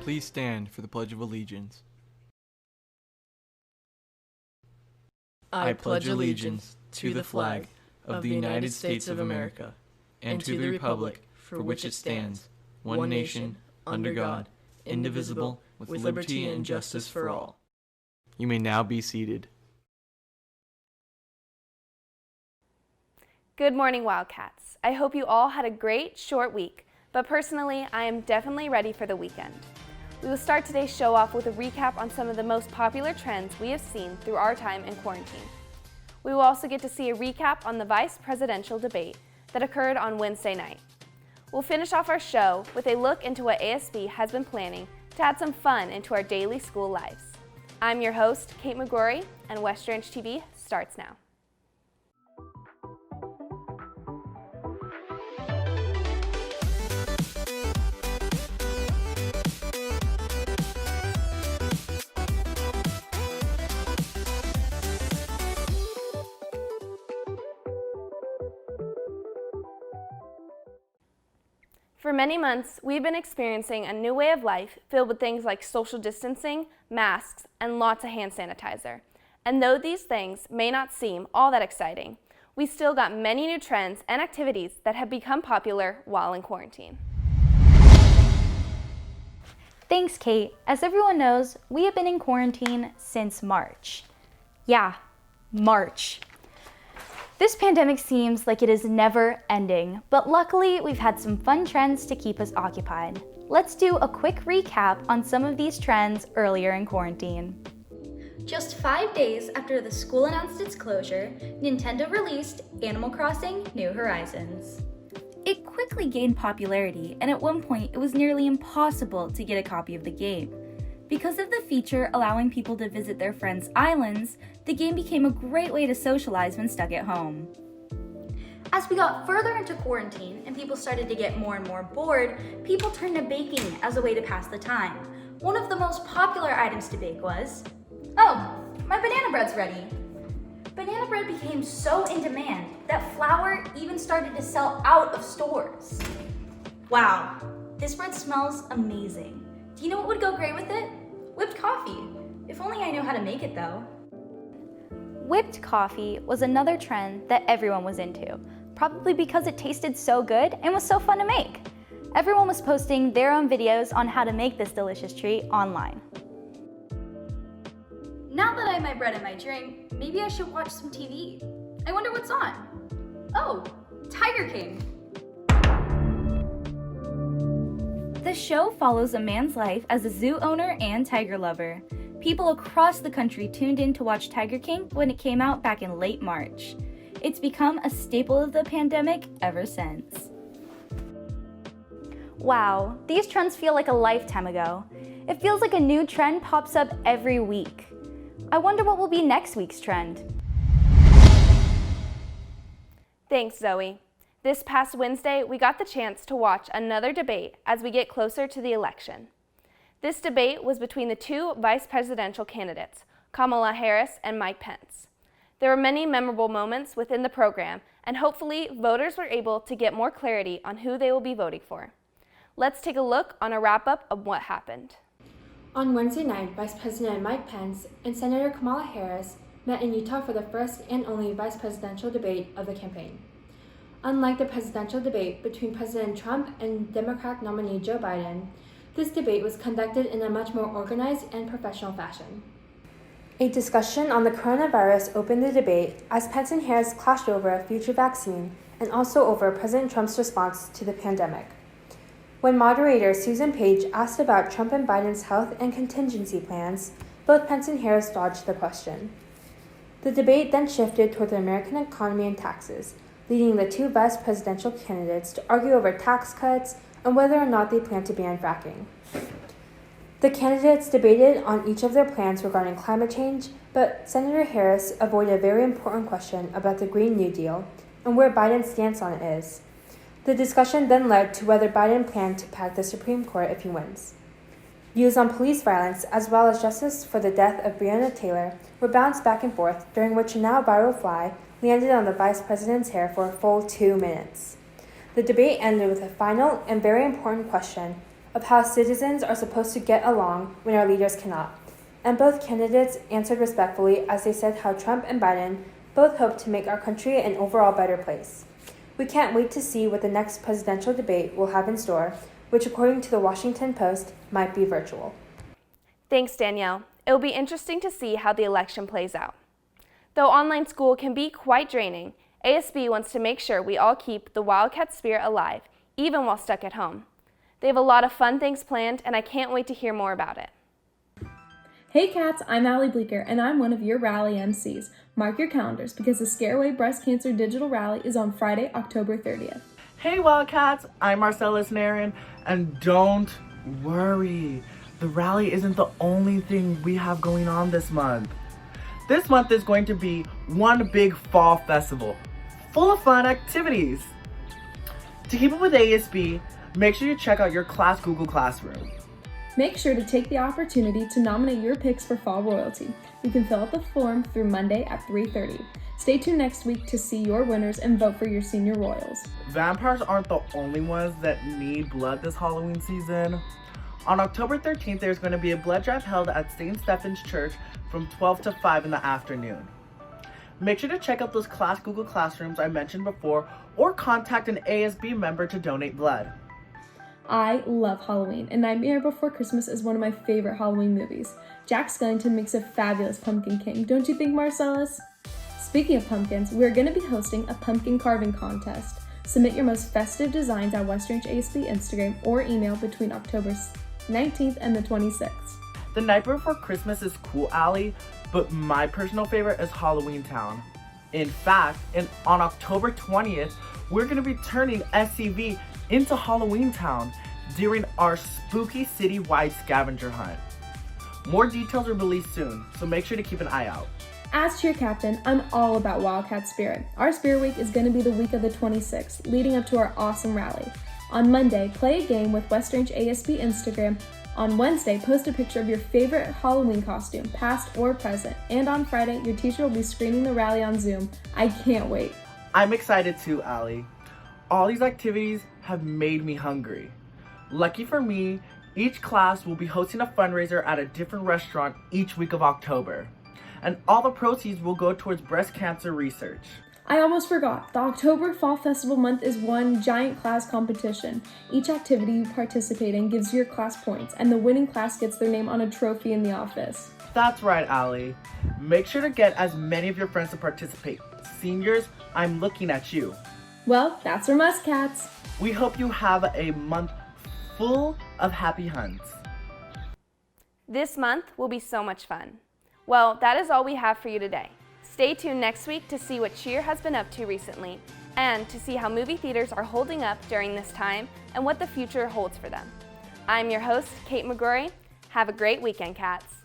Please stand for the Pledge of Allegiance. I pledge allegiance to the flag of the United States of America and to the republic for which it stands, one nation, under God, indivisible, with liberty and justice for all. You may now be seated. Good morning, Wildcats. I hope you all had a great, short week, but personally, I am definitely ready for the weekend. We will start today's show off with a recap on some of the most popular trends we have seen through our time in quarantine. We will also get to see a recap on the vice presidential debate that occurred on Wednesday night. We'll finish off our show with a look into what ASB has been planning to add some fun into our daily school lives. I'm your host, Kate McGrory, and West Ranch TV starts now. For many months, we've been experiencing a new way of life filled with things like social distancing, masks, and lots of hand sanitizer. And though these things may not seem all that exciting, we still got many new trends and activities that have become popular while in quarantine. Thanks, Kate. As everyone knows, we have been in quarantine since March. Yeah, March. This pandemic seems like it is never ending, but luckily we've had some fun trends to keep us occupied. Let's do a quick recap on some of these trends earlier in quarantine. Just 5 days after the school announced its closure, Nintendo released Animal Crossing: New Horizons. It quickly gained popularity, and at one point it was nearly impossible to get a copy of the game. Because of the feature allowing people to visit their friends' islands, the game became a great way to socialize when stuck at home. As we got further into quarantine and people started to get more and more bored, people turned to baking as a way to pass the time. One of the most popular items to bake was, "Oh, my banana bread's ready." Banana bread became so in demand that flour even started to sell out of stores. Wow, this bread smells amazing. Do you know what would go great with it? Whipped coffee. If only I knew how to make it though. Whipped coffee was another trend that everyone was into, probably because it tasted so good and was so fun to make. Everyone was posting their own videos on how to make this delicious treat online. Now that I have my bread and my drink, maybe I should watch some TV. I wonder what's on. Oh, Tiger King. The show follows a man's life as a zoo owner and tiger lover. People across the country tuned in to watch Tiger King when it came out back in late March. It's become a staple of the pandemic ever since. Wow, these trends feel like a lifetime ago. It feels like a new trend pops up every week. I wonder what will be next week's trend. Thanks, Zoe. This past Wednesday, we got the chance to watch another debate as we get closer to the election. This debate was between the two vice presidential candidates, Kamala Harris and Mike Pence. There were many memorable moments within the program, and hopefully voters were able to get more clarity on who they will be voting for. Let's take a look on a wrap-up of what happened. On Wednesday night, Vice President Mike Pence and Senator Kamala Harris met in Utah for the first and only vice presidential debate of the campaign. Unlike the presidential debate between President Trump and Democratic nominee Joe Biden, this debate was conducted in a much more organized and professional fashion. A discussion on the coronavirus opened the debate as Pence and Harris clashed over a future vaccine and also over President Trump's response to the pandemic. When moderator Susan Page asked about Trump and Biden's health and contingency plans, both Pence and Harris dodged the question. The debate then shifted toward the American economy and taxes, leading the two vice presidential candidates to argue over tax cuts and whether or not they plan to ban fracking. The candidates debated on each of their plans regarding climate change, but Senator Harris avoided a very important question about the Green New Deal and where Biden's stance on it is. The discussion then led to whether Biden planned to pack the Supreme Court if he wins. Views on police violence, as well as justice for the death of Breonna Taylor, were bounced back and forth, during which a now viral fly landed on the vice president's hair for a full 2 minutes. The debate ended with a final and very important question of how citizens are supposed to get along when our leaders cannot. And both candidates answered respectfully as they said how Trump and Biden both hope to make our country an overall better place. We can't wait to see what the next presidential debate will have in store, which according to the Washington Post might be virtual. Thanks, Danielle. It will be interesting to see how the election plays out. Though online school can be quite draining, ASB wants to make sure we all keep the Wildcat spirit alive, even while stuck at home. They have a lot of fun things planned, and I can't wait to hear more about it. Hey Cats, I'm Allie Bleeker, and I'm one of your rally MCs. Mark your calendars because the Scare Away Breast Cancer Digital Rally is on Friday, October 30th. Hey Wildcats, I'm Marcellus Narin, and don't worry, the rally isn't the only thing we have going on this month. This month is going to be one big fall festival, full of fun activities. To keep up with ASB, make sure you check out your class Google Classroom. Make sure to take the opportunity to nominate your picks for Fall Royalty. You can fill out the form through Monday at 3:30. Stay tuned next week to see your winners and vote for your senior royals. Vampires aren't the only ones that need blood this Halloween season. On October 13th, there's going to be a blood drive held at St. Stephen's Church from 12 to 5 in the afternoon. Make sure to check out those class Google Classrooms I mentioned before or contact an ASB member to donate blood. I love Halloween, and Nightmare Before Christmas is one of my favorite Halloween movies. Jack Skellington makes a fabulous Pumpkin King, don't you think, Marcellus? Speaking of pumpkins, we're going to be hosting a pumpkin carving contest. Submit your most festive designs at West Ranch ASB Instagram or email between October 19th and the 26th. The night before Christmas is cool, Allie, but my personal favorite is Halloween Town. In fact, on October 20th, we're going to be turning SCV into Halloween Town during our spooky city-wide scavenger hunt. More details are released soon, so make sure to keep an eye out. As cheer captain, I'm all about Wildcat Spirit. Our Spirit Week is going to be the week of the 26th, leading up to our awesome rally. On Monday, play a game with West Ranch ASB Instagram. On Wednesday, post a picture of your favorite Halloween costume, past or present. And on Friday, your teacher will be screening the rally on Zoom. I can't wait. I'm excited too, Allie. All these activities have made me hungry. Lucky for me, each class will be hosting a fundraiser at a different restaurant each week of October. And all the proceeds will go towards breast cancer research. I almost forgot. The October Fall Festival month is one giant class competition. Each activity you participate in gives your class points, and the winning class gets their name on a trophy in the office. That's right, Allie. Make sure to get as many of your friends to participate. Seniors, I'm looking at you. Well, that's from us, Cats. We hope you have a month full of happy hunts. This month will be so much fun. Well, that is all we have for you today. Stay tuned next week to see what cheer has been up to recently and to see how movie theaters are holding up during this time and what the future holds for them. I'm your host, Kate McGrory. Have a great weekend, Cats.